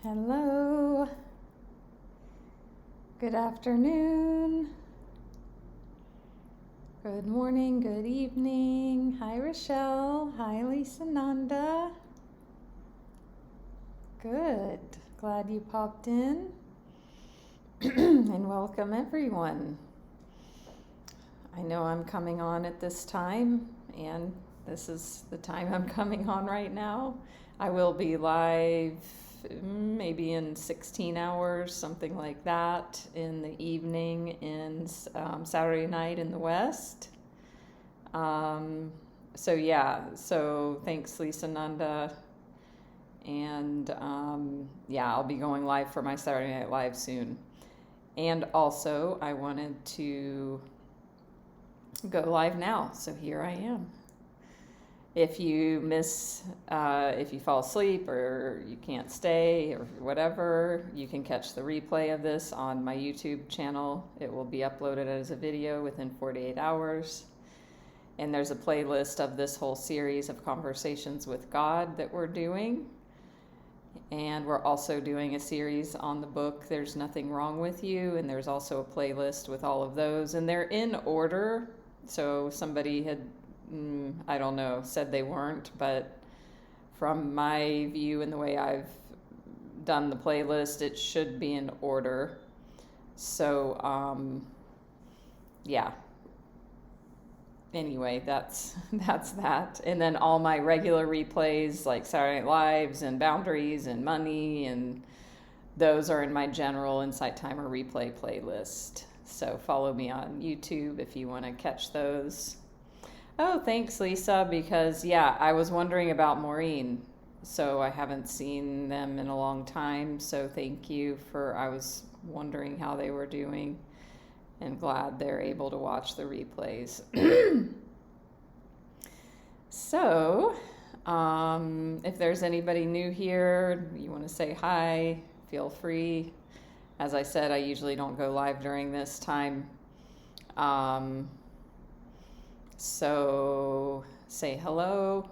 Hello. Good afternoon. Good morning, good evening. Hi, Rochelle. Hi, Lisa Nanda. Good. Glad you popped in. And welcome, everyone. I know I'm coming on at this time, and this is the time I'm coming on right now. I will be live maybe in 16 hours, something like that, in the evening in Saturday night in the West. So thanks, Lisa Nanda. And I'll be going live for my Saturday Night Live soon. And also, I wanted to go live now, so here I am. If you if you fall asleep or you can't stay or whatever, you can catch the replay of this on my YouTube channel. It will be uploaded as a video within 48 hours. And there's a playlist of this whole series of conversations with God that we're doing. And we're also doing a series on the book, There's Nothing Wrong With You. And there's also a playlist with all of those. And they're in order. So somebody had, I don't know, said they weren't. But from my view and the way I've done the playlist, it should be in order. So, Anyway, that's that. And then all my regular replays like Saturday Night Lives and Boundaries and Money, and those are in my general Insight Timer replay playlist. So follow me on YouTube if you want to catch those. Oh, thanks, Lisa, because I was wondering about Maureen. So I haven't seen them in a long time. So thank you I was wondering how they were doing. And glad they're able to watch the replays. So, if there's anybody new here, you want to say hi, feel free. As I said, I usually don't go live during this time. So say hello.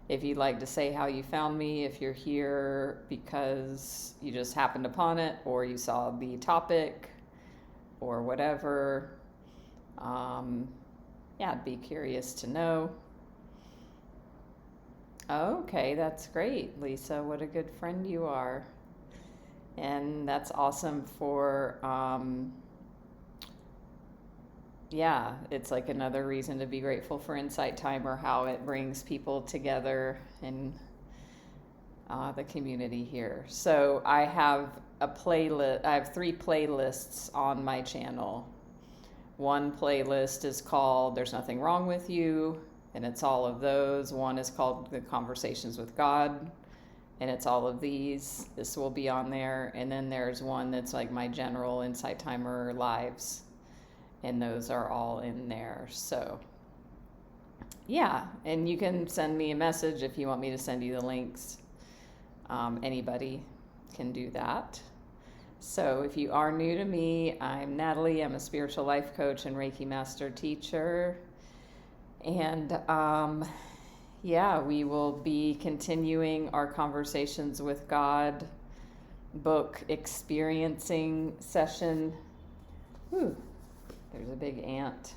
If you'd like to say how you found me, if you're here because you just happened upon it or you saw the topic, or whatever. I'd be curious to know. Okay, that's great, Lisa. What a good friend you are. And that's awesome for, it's like another reason to be grateful for Insight Timer, how it brings people together in the community here. So I have I have 3 playlists on my channel. One playlist is called There's Nothing Wrong With You, and it's all of those. One is called The Conversations with God, and it's all of these. This will be on there. And then there's one that's like my general Insight Timer lives, and those are all in there. So and you can send me a message if you want me to send you the links. Anybody can do that. So if you are new to me, I'm Natalie. I'm a spiritual life coach and Reiki master teacher. And we will be continuing our Conversations with God book experiencing session. Ooh, there's a big ant.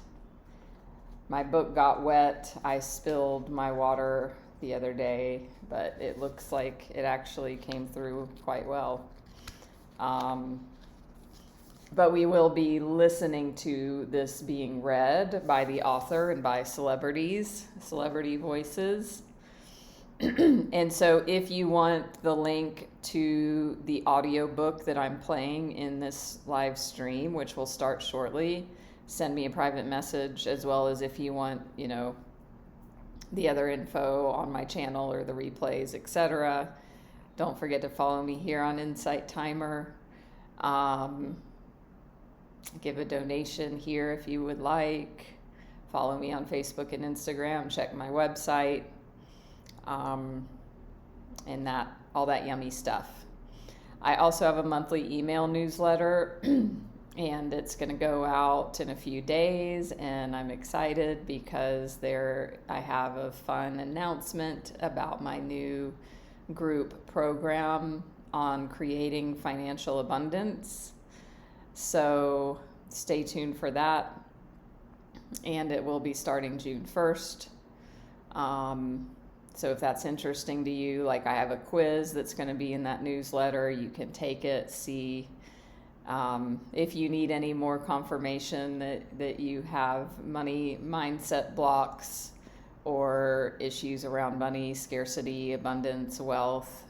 My book got wet. I spilled my water the other day, but it looks like it actually came through quite well. But we will be listening to this being read by the author and by celebrity voices. And so if you want the link to the audiobook that I'm playing in this live stream, which will start shortly, send me a private message, as well as if you want, the other info on my channel or the replays, etc. Don't forget to follow me here on Insight Timer. Give a donation here if you would like. Follow me on Facebook and Instagram. Check my website. And all that yummy stuff. I also have a monthly email newsletter, and it's going to go out in a few days, and I'm excited because I have a fun announcement about my new group program on creating financial abundance. So stay tuned for that. And it will be starting June 1st. So if that's interesting to you, like I have a quiz that's going to be in that newsletter. You can take it, see if you need any more confirmation that you have money mindset blocks or issues around money, scarcity, abundance, wealth.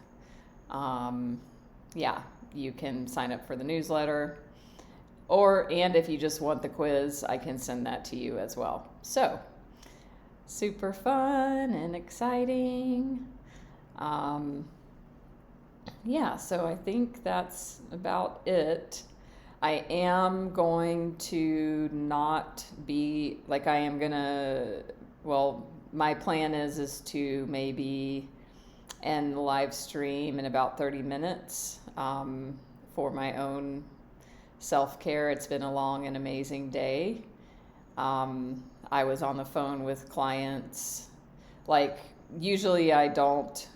You can sign up for the newsletter. And if you just want the quiz, I can send that to you as well. So, super fun and exciting. So I think that's about it. I am going to not be, like I am gonna, my plan is to maybe end the live stream in about 30 minutes for my own self-care. It's been a long and amazing day. I was on the phone with clients. Like, usually I don't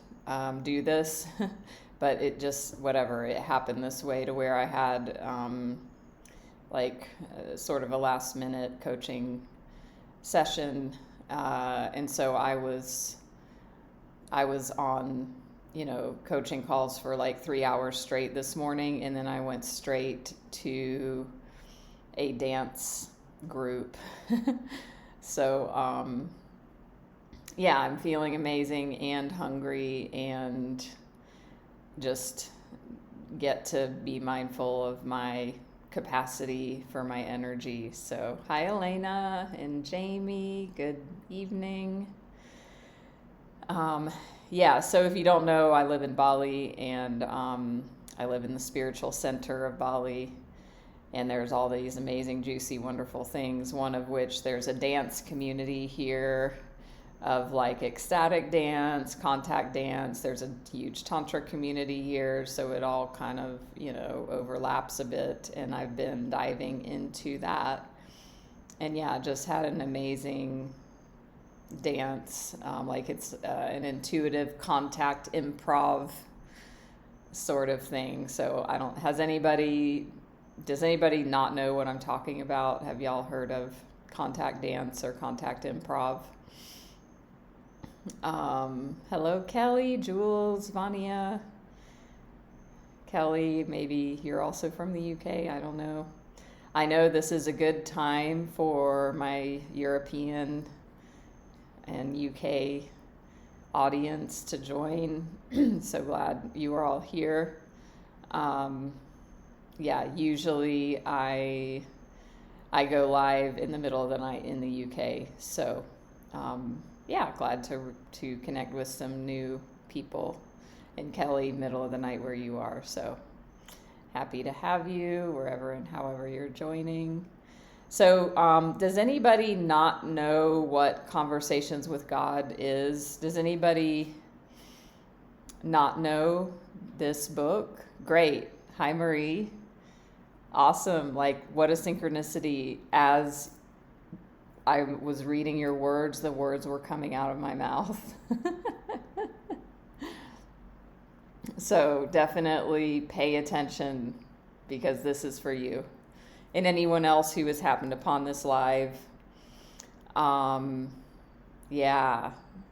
do this, but it just, it happened this way to where I had sort of a last minute coaching session. And so I was on, coaching calls for like 3 hours straight this morning. And then I went straight to a dance group. So, I'm feeling amazing and hungry and just get to be mindful of my capacity for my energy. So, hi Elena and Jamie, good evening. So if you don't know, I live in Bali and I live in the spiritual center of Bali. And there's all these amazing, juicy, wonderful things, one of which there's a dance community here of like ecstatic dance, contact dance. There's a huge tantra community here, so it all kind of, overlaps a bit. And I've been diving into that. And just had an amazing dance. It's an intuitive contact improv sort of thing. So does anybody not know what I'm talking about? Have y'all heard of contact dance or contact improv? Hello, Kelly, Jules, Vania. Kelly, maybe you're also from the UK. I don't know. I know this is a good time for my European and UK audience to join. So glad you are all here. Usually I go live in the middle of the night in the UK. So, glad to connect with some new people. And Kelly, middle of the night where you are. So, happy to have you wherever and however you're joining. So, does anybody not know what Conversations with God is? Does anybody not know this book? Great. Hi, Marie. Awesome. Like, what a synchronicity. As I was reading your words, the words were coming out of my mouth. So definitely pay attention because this is for you. And anyone else who has happened upon this live.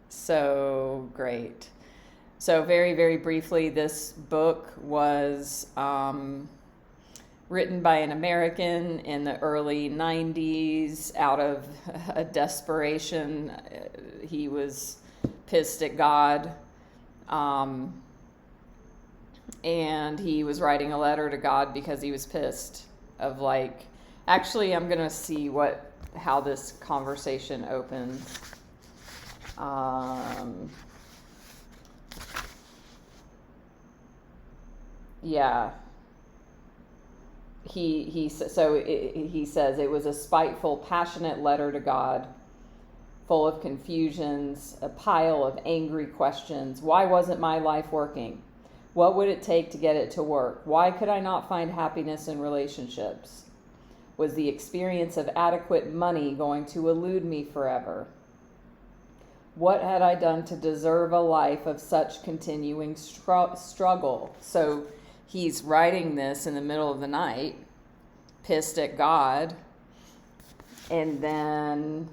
So great. So very, very briefly, this book was written by an American in the early 90s out of a desperation. He was pissed at God. And he was writing a letter to God because he was pissed of actually, I'm going to see how this conversation opens. He says it was a spiteful, passionate letter to God, full of confusions, a pile of angry questions. Why wasn't my life working? What would it take to get it to work? Why could I not find happiness in relationships? Was the experience of adequate money going to elude me forever? What had I done to deserve a life of such continuing struggle? So he's writing this in the middle of the night, pissed at God. And then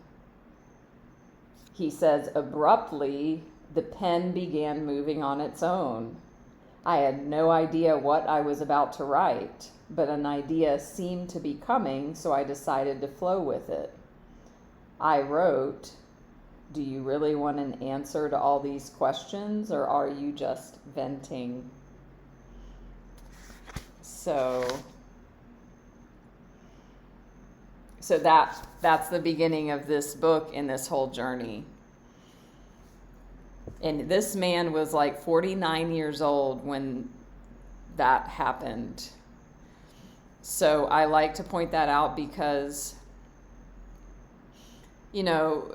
he says, abruptly, the pen began moving on its own. I had no idea what I was about to write, but an idea seemed to be coming, so I decided to flow with it. I wrote, do you really want an answer to all these questions, or are you just venting? So that's the beginning of this book and this whole journey. And this man was like 49 years old when that happened. So I like to point that out because, you know,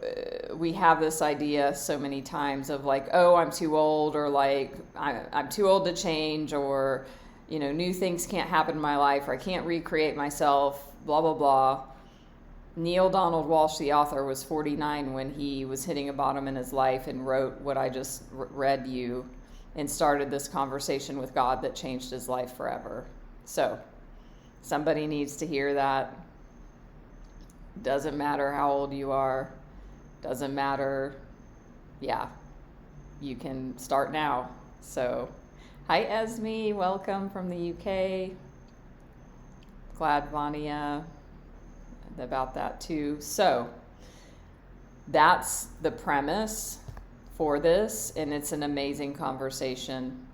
we have this idea so many times of like, oh, I'm too old, or like, I'm too old to change, or, you know, new things can't happen in my life, or I can't recreate myself, blah, blah, blah. Neale Donald Walsch, the author, was 49 when he was hitting a bottom in his life and wrote what I just read you and started this conversation with God that changed his life forever. So somebody needs to hear that. Doesn't matter how old you are. Doesn't matter. Yeah, you can start now. So, hi Esme, welcome from the UK. Glad Vania about that too. So that's the premise for this, and it's an amazing conversation.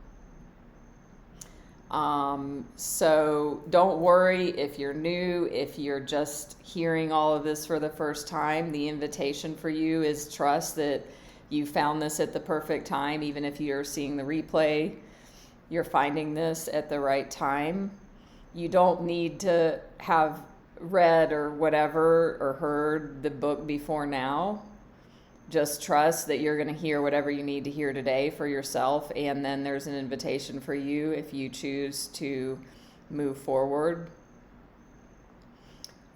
So don't worry if you're new, if you're just hearing all of this for the first time. The invitation for you is trust that you found this at the perfect time. Even if you're seeing the replay, you're finding this at the right time. You don't need to have read or whatever or heard the book before now. Just trust that you're going to hear whatever you need to hear today for yourself, and then there's an invitation for you if you choose to move forward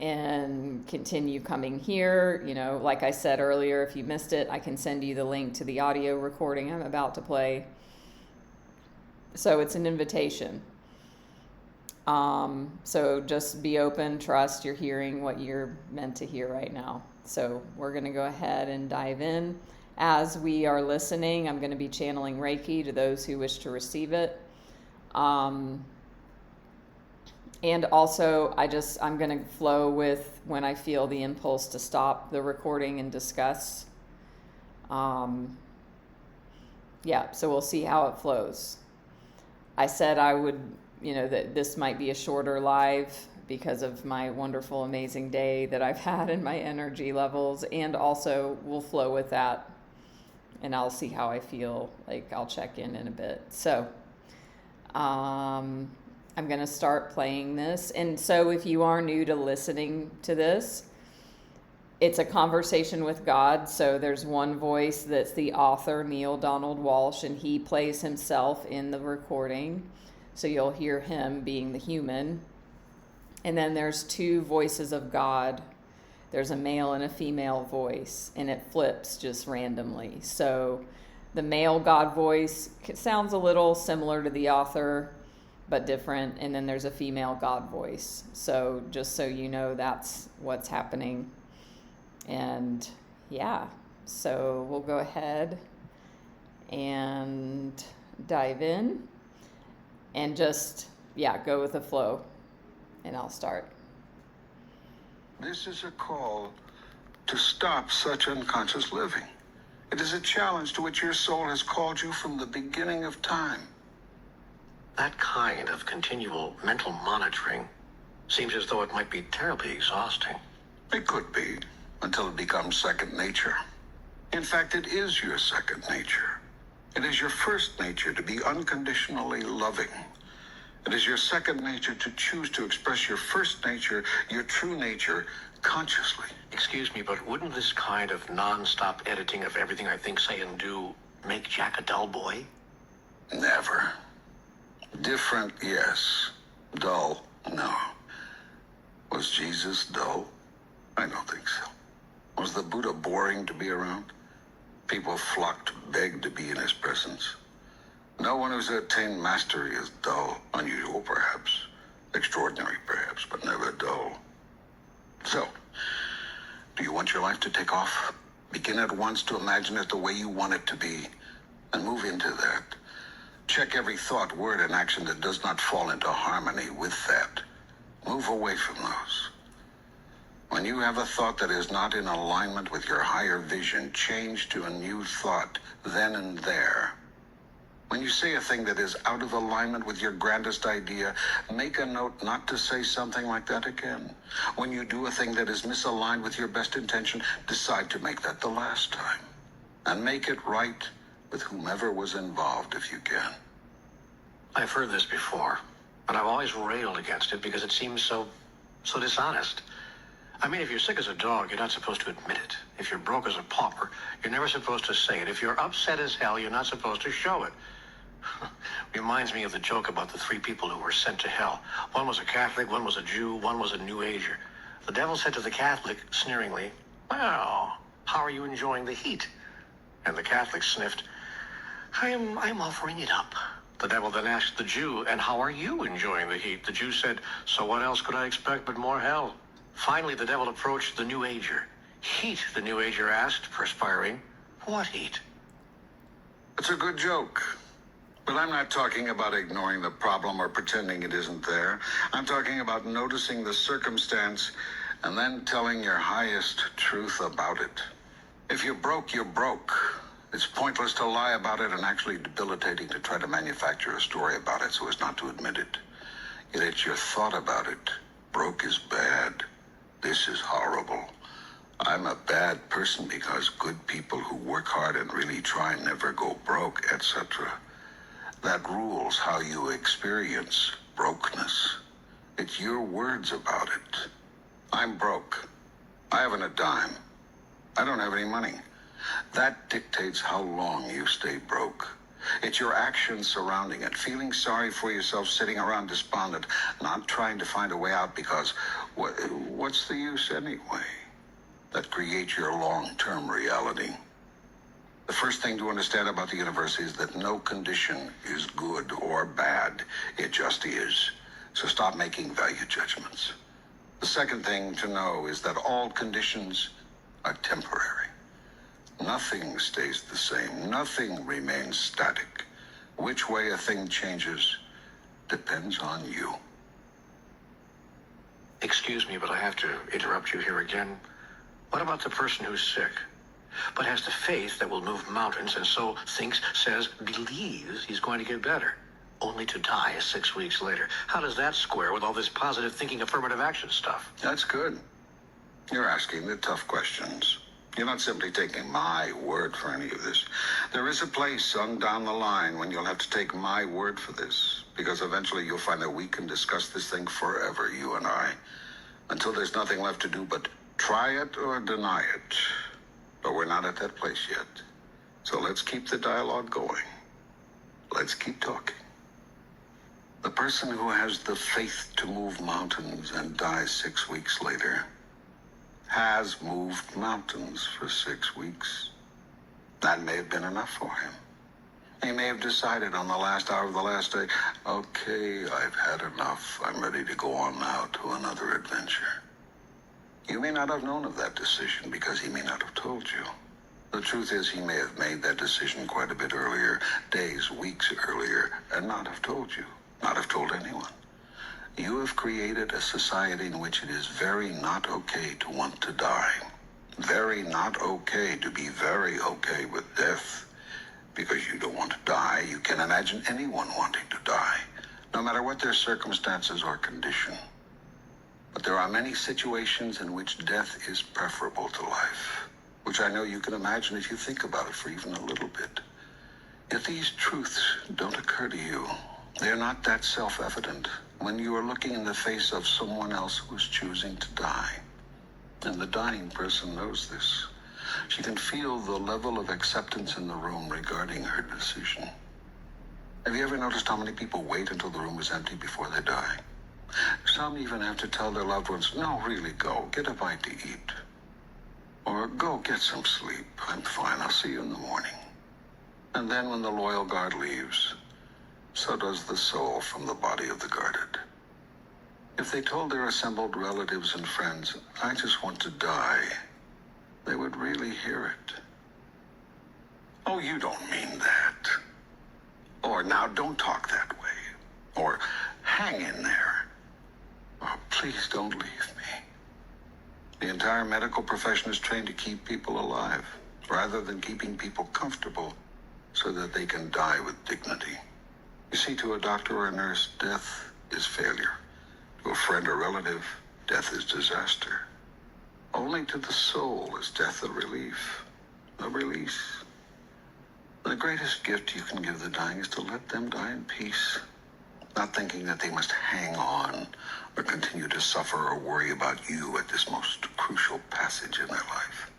and continue coming here. You know, like I said earlier, if you missed it, I can send you the link to the audio recording I'm about to play. So it's an invitation. So just be open, trust you're hearing what you're meant to hear right now. So we're going to go ahead and dive in. As we are listening, I'm going to be channeling Reiki to those who wish to receive it. And also I'm going to flow with when I feel the impulse to stop the recording and discuss. So we'll see how it flows. I said I would, that this might be a shorter live because of my wonderful, amazing day that I've had and my energy levels, and also we'll flow with that, and I'll see how I feel. Like, I'll check in a bit. So I'm going to start playing this. And so if you are new to listening to this, it's a conversation with God. So there's one voice that's the author, Neale Donald Walsch, and he plays himself in the recording. So you'll hear him being the human. And then there's two voices of God. There's a male and a female voice, and it flips just randomly. So the male God voice sounds a little similar to the author, but different. And then there's a female God voice. So just so you know, that's what's happening. And yeah, so we'll go ahead and dive in and just, go with the flow. And I'll start. This is a call to stop such unconscious living. It is a challenge to which your soul has called you from the beginning of time. That kind of continual mental monitoring seems as though it might be terribly exhausting. It could be, until it becomes second nature. In fact, it is your second nature. It is your first nature to be unconditionally loving. It is your second nature to choose to express your first nature, your true nature, consciously. Excuse me, but wouldn't this kind of non-stop editing of everything I think, say, and do make Jack a dull boy? Never. Different, yes. Dull, no. Was Jesus dull? I don't think so. Was the Buddha boring to be around? People flock to beg to be in his presence. No one who's attained mastery is dull, unusual perhaps, extraordinary perhaps, but never dull. So, do you want your life to take off? Begin at once to imagine it the way you want it to be, and move into that. Check every thought, word, and action that does not fall into harmony with that. Move away from those. When you have a thought that is not in alignment with your higher vision, change to a new thought then and there. When you say a thing that is out of alignment with your grandest idea, make a note not to say something like that again. When you do a thing that is misaligned with your best intention, decide to make that the last time. And make it right with whomever was involved if you can. I've heard this before, but I've always railed against it because it seems so dishonest. I mean, if you're sick as a dog, you're not supposed to admit it. If you're broke as a pauper, you're never supposed to say it. If you're upset as hell, you're not supposed to show it. Reminds me of the joke about the 3 people who were sent to hell. One was a Catholic, one was a Jew, one was a New Ager. The devil said to the Catholic, sneeringly, "Well, how are you enjoying the heat?" And the Catholic sniffed, I'm offering it up." The devil then asked the Jew, "And how are you enjoying the heat?" The Jew said, "So what else could I expect but more hell?" Finally, the devil approached the New Ager. "Heat," the New Ager asked, perspiring. "What heat?" It's a good joke. But I'm not talking about ignoring the problem or pretending it isn't there. I'm talking about noticing the circumstance and then telling your highest truth about it. If you're broke, you're broke. It's pointless to lie about it and actually debilitating to try to manufacture a story about it so as not to admit it. Yet it's your thought about it. Broke is bad. This is horrible. I'm a bad person because good people who work hard and really try never go broke, etc. That rules how you experience brokenness. It's your words about it. I'm broke. I haven't a dime. I don't have any money. That dictates how long you stay broke. It's your actions surrounding it, feeling sorry for yourself, sitting around despondent, not trying to find a way out because what's the use anyway? That creates your long-term reality. The first thing to understand about the universe is that no condition is good or bad. It just is. So stop making value judgments. The second thing to know is that all conditions are temporary. Nothing stays the same. Nothing remains static. Which way a thing changes depends on you. Excuse me, but I have to interrupt you here again. What about the person who's sick, but has the faith that will move mountains and so thinks, says, believes he's going to get better, only to die 6 weeks later? How does that square with all this positive thinking, affirmative action stuff? That's good. You're asking the tough questions. You're not simply taking my word for any of this. There is a place on down the line when you'll have to take my word for this, because eventually you'll find that we can discuss this thing forever, you and I, until there's nothing left to do but try it or deny it. But we're not at that place yet. So let's keep the dialogue going. Let's keep talking. The person who has the faith to move mountains and dies 6 weeks later has moved mountains for 6 weeks. That may have been enough for him. He may have decided on the last hour of the last day, okay, I've had enough. I'm ready to go on now to another adventure. You may not have known of that decision because he may not have told you. The truth is he may have made that decision quite a bit earlier, days, weeks earlier, and not have told you, not have told anyone. You have created a society in which it is very not okay to want to die. Very not okay to be very okay with death. Because you don't want to die, you can imagine anyone wanting to die, no matter what their circumstances or condition. But there are many situations in which death is preferable to life, which I know you can imagine if you think about it for even a little bit. If these truths don't occur to you, they're not that self-evident when you are looking in the face of someone else who's choosing to die. And the dying person knows this. She can feel the level of acceptance in the room regarding her decision. Have you ever noticed how many people wait until the room is empty before they die? Some even have to tell their loved ones, no, really go, get a bite to eat. Or go get some sleep. I'm fine. I'll see you in the morning. And then when the loyal guard leaves, so does the soul from the body of the guarded. If they told their assembled relatives and friends, I just want to die, they would really hear it. Oh, you don't mean that. Or now don't talk that way. Or hang in there. Or please don't leave me. The entire medical profession is trained to keep people alive, rather than keeping people comfortable so that they can die with dignity. You see, to a doctor or a nurse, death is failure. To a friend or relative, death is disaster. Only to the soul is death a relief, a release. The greatest gift you can give the dying is to let them die in peace, not thinking that they must hang on or continue to suffer or worry about you at this most crucial passage in their life.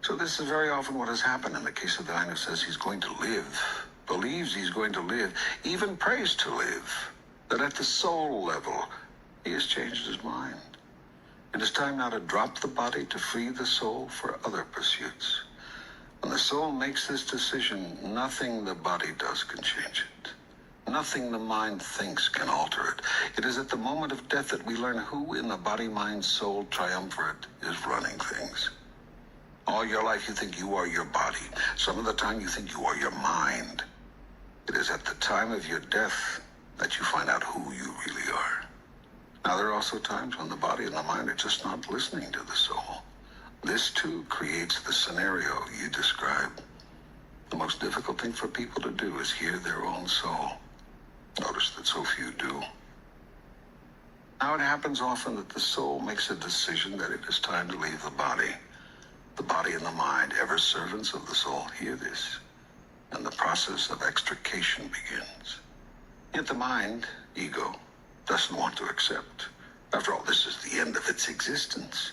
So this is very often what has happened in the case of the dying who says he's going to live, believes he's going to live, even prays to live, that at the soul level, he has changed his mind. It is time now to drop the body to free the soul for other pursuits. When the soul makes this decision, nothing the body does can change it. Nothing the mind thinks can alter it. It is at the moment of death that we learn who in the body, mind, soul triumvirate is running things. All your life you think you are your body. Some of the time you think you are your mind. It is at the time of your death that you find out who you really are. Now, there are also times when the body and the mind are just not listening to the soul. This, too, creates the scenario you described. The most difficult thing for people to do is hear their own soul. Notice that so few do. Now, it happens often that the soul makes a decision that it is time to leave the body. The body and the mind, ever servants of the soul, hear this, and the process of extrication begins. Yet the mind, ego, doesn't want to accept. After all, this is the end of its existence.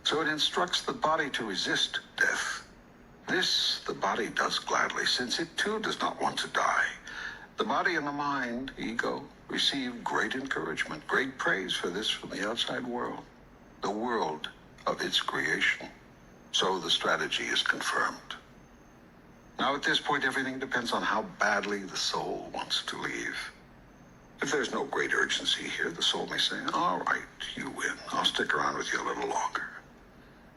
So it instructs the body to resist death. This the body does gladly, since it too does not want to die. The body and the mind, ego, receive great encouragement, great praise for this from the outside world, the world of its creation. So the strategy is confirmed. Now at this point, everything depends on how badly the soul wants to leave. If there's no great urgency here, the soul may say, all right, you win. I'll stick around with you a little longer.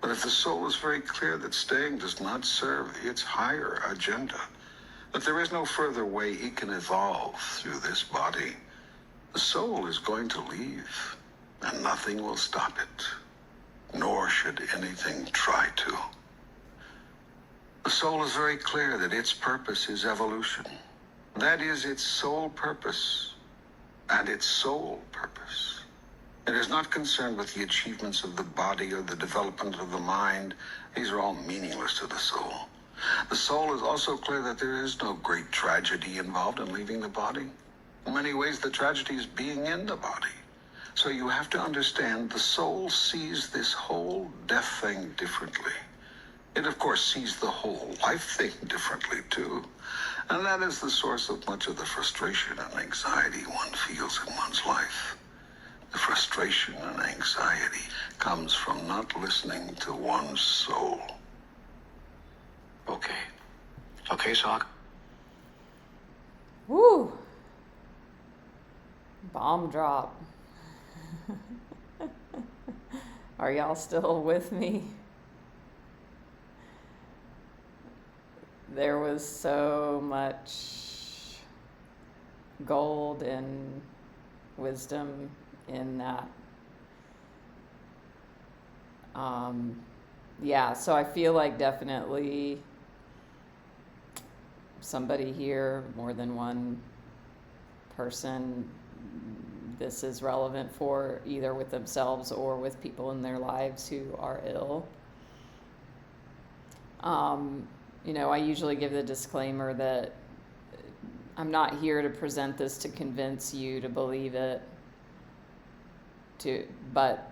But if the soul is very clear that staying does not serve its higher agenda, that there is no further way it can evolve through this body, the soul is going to leave, and nothing will stop it, nor should anything try to. The soul is very clear that its purpose is evolution. That is its sole purpose, and its sole purpose. It is not concerned with the achievements of the body or the development of the mind. These are all meaningless to the soul. The soul is also clear that there is no great tragedy involved in leaving the body. In many ways, the tragedy is being in the body. So you have to understand the soul sees this whole death thing differently. It, of course, sees the whole life thing differently, too. And that is the source of much of the frustration and anxiety one feels in one's life. The frustration and anxiety comes from not listening to one's soul. Okay, Sock. Woo! Bomb drop. Are y'all still with me? There was so much gold and wisdom in that. Yeah, so I feel like definitely somebody here, more than one person, this is relevant for, either with themselves or with people in their lives who are ill. I usually give the disclaimer that I'm not here to present this to convince you to believe it, but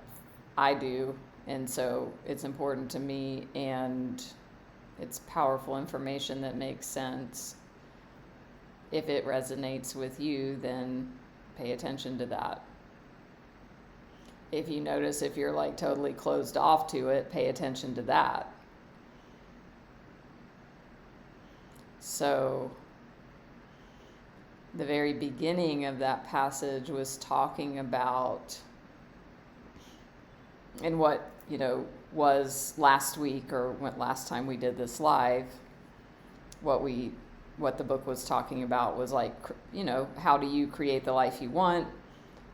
I do, and so it's important to me, and it's powerful information that makes sense. If it resonates with you, then pay attention to that. if you notice if you're like totally closed off to it, pay attention to that. So the very beginning of that passage was talking about, and what, was last week, or last time we did this live, what the book was talking about was like, how do you create the life you want?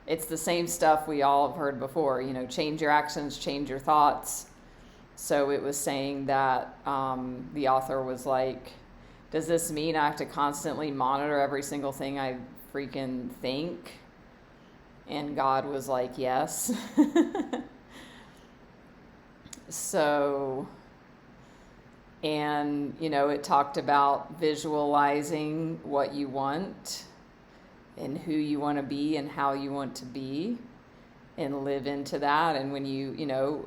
It's the same stuff we all have heard before, change your actions, change your thoughts. So it was saying that the author was like, does this mean I have to constantly monitor every single thing I freaking think? And God was like, yes. So, and, it talked about visualizing what you want and who you want to be and how you want to be, and live into that. And when you,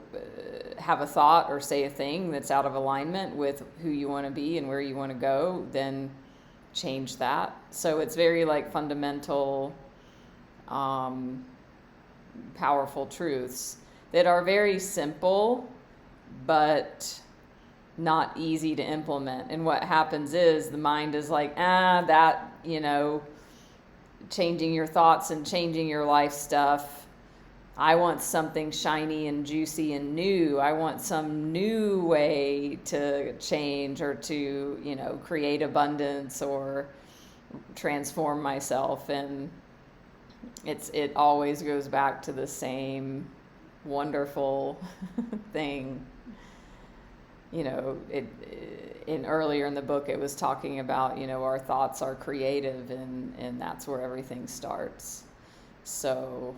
have a thought or say a thing that's out of alignment with who you want to be and where you want to go, then change that. So it's very like fundamental, powerful truths that are very simple, but not easy to implement. And what happens is the mind is like, that, changing your thoughts and changing your life stuff. I want something shiny and juicy and new. I want some new way to change or to, create abundance or transform myself. And it always goes back to the same wonderful thing. Earlier in the book, it was talking about, our thoughts are creative, and that's where everything starts. So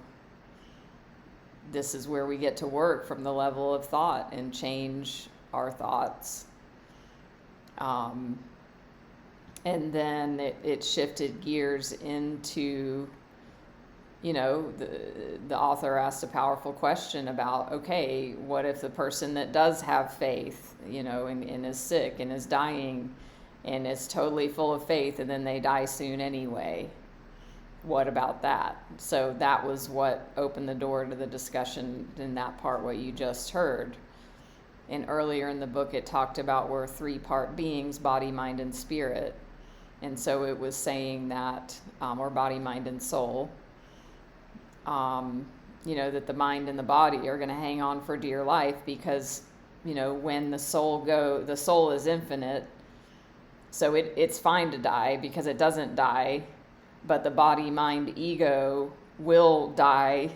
this is where we get to work from the level of thought and change our thoughts. And then it shifted gears into, the author asked a powerful question about, okay, what if the person that does have faith, and is sick and is dying and is totally full of faith, and then they die soon anyway? What about that? So that was what opened the door to the discussion in that part, what you just heard. And earlier in the book, it talked about we're 3-part beings, body, mind, and spirit. And so it was saying that, or body, mind, and soul, that the mind and the body are going to hang on for dear life, because, when the soul is infinite. So it's fine to die because it doesn't die, but the body, mind, ego will die.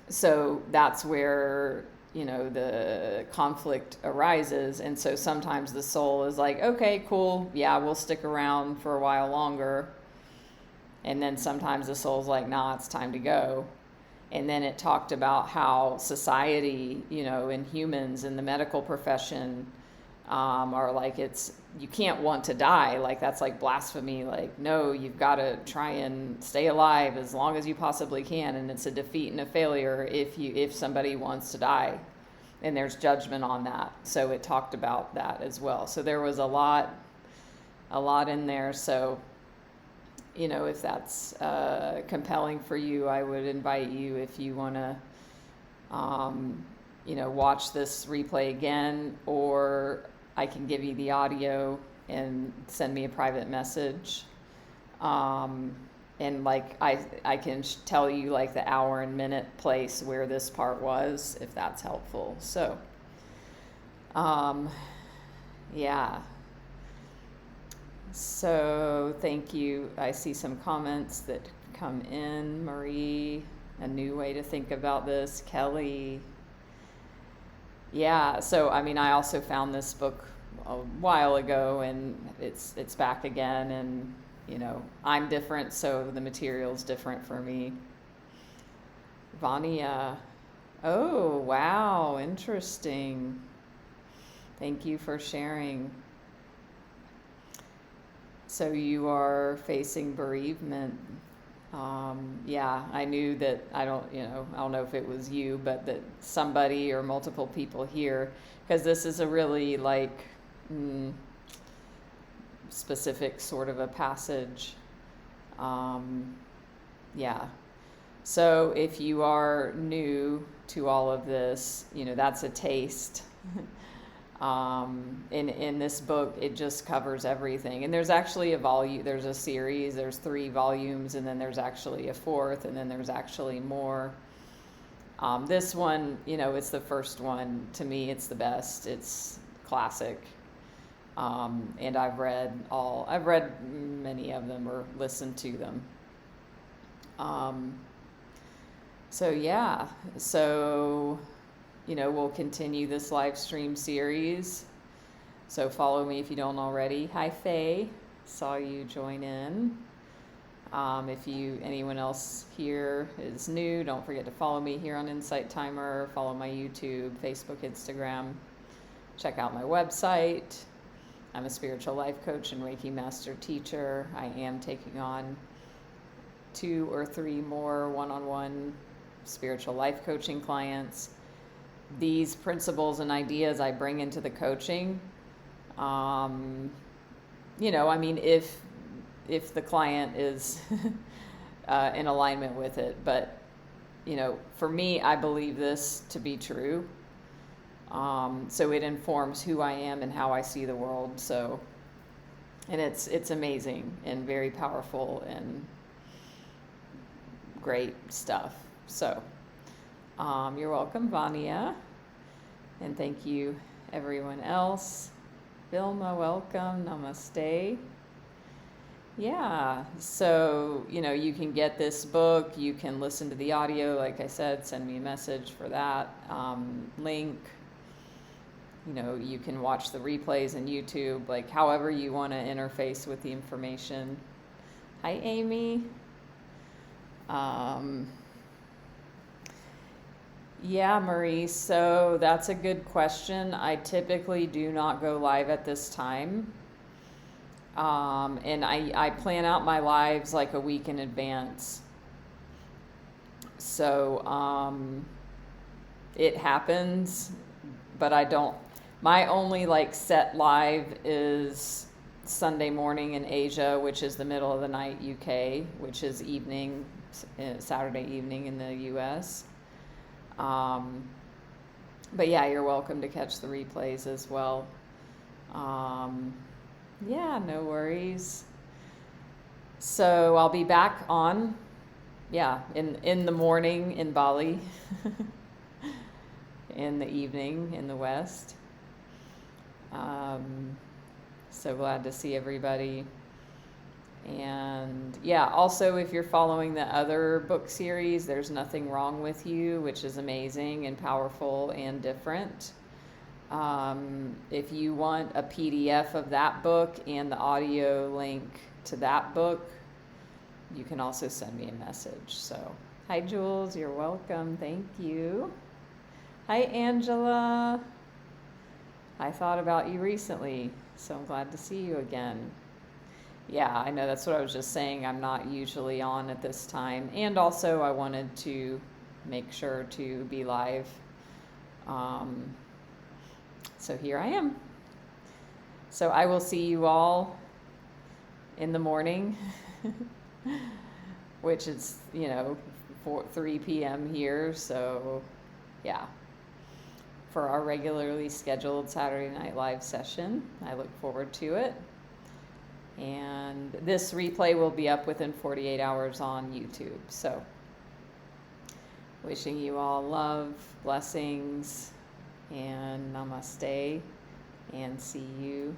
So that's where, the conflict arises. And so sometimes the soul is like, okay, cool. Yeah, we'll stick around for a while longer. And then sometimes the soul's like, nah, it's time to go. And then it talked about how society, and humans in the medical profession, are like, you can't want to die. Like, that's like blasphemy. Like, no, you've got to try and stay alive as long as you possibly can. And it's a defeat and a failure if somebody wants to die. And there's judgment on that. So it talked about that as well. So there was a lot in there. So, if that's compelling for you, I would invite you, if you want to, watch this replay again, or I can give you the audio and send me a private message. And like, I can tell you like the hour and minute place where this part was, if that's helpful. So, yeah. So thank you. I see some comments that come in. Marie, a new way to think about this. Kelly. Yeah, so I also found this book a while ago, and it's back again, and I'm different, so the material's different for me. Vania. Oh, wow, interesting. Thank you for sharing. So you are facing bereavement. Yeah, I knew that, I don't know if it was you, but that somebody or multiple people here, because this is a really like specific sort of a passage. Yeah. So if you are new to all of this, that's a taste. In this book, it just covers everything. And there's actually there's a series, there's 3 volumes, and then there's actually a 4th, and then there's actually more. This one, it's the first one. To me, it's the best. It's classic. And I've read many of them or listened to them. We'll continue this live stream series. So follow me if you don't already. Hi, Faye. Saw you join in. If anyone else here is new, don't forget to follow me here on Insight Timer. Follow my YouTube, Facebook, Instagram. Check out my website. I'm a spiritual life coach and Reiki master teacher. I am taking on 2 or 3 more one-on-one spiritual life coaching clients. These principles and ideas I bring into the coaching, if the client is in alignment with it. But, for me, I believe this to be true. So it informs who I am and how I see the world. So, and it's amazing and very powerful and great stuff. So, you're welcome, Vania. And thank you, everyone else. Vilma, welcome. Namaste. Yeah, so, you can get this book. You can listen to the audio. Like I said, send me a message for that link. You can watch the replays on YouTube, like however you want to interface with the information. Hi, Amy. Yeah, Marie, so that's a good question. I typically do not go live at this time. And I plan out my lives like a week in advance. So it happens, but I don't. My only set live is Sunday morning in Asia, which is the middle of the night UK, which is evening, Saturday evening in the US. But yeah, you're welcome to catch the replays as well. Yeah, no worries. So I'll be back on, in the morning in Bali, in the evening in the West. So glad to see everybody. And also if you're following the other book series, There's Nothing Wrong with You, which is amazing and powerful and different. If you want a PDF of that book and the audio link to that book, you can also send me a message. So, hi Jules, you're welcome. Thank you. Hi Angela. I thought about you recently, so I'm glad to see you again. Yeah, I know, that's what I was just saying. I'm not usually on at this time. And also I wanted to make sure to be live. So here I am. So I will see you all in the morning, which is, 3 p.m. here. So yeah, for our regularly scheduled Saturday Night Live session. I look forward to it. And this replay will be up within 48 hours on YouTube. So wishing you all love, blessings, and namaste, and see you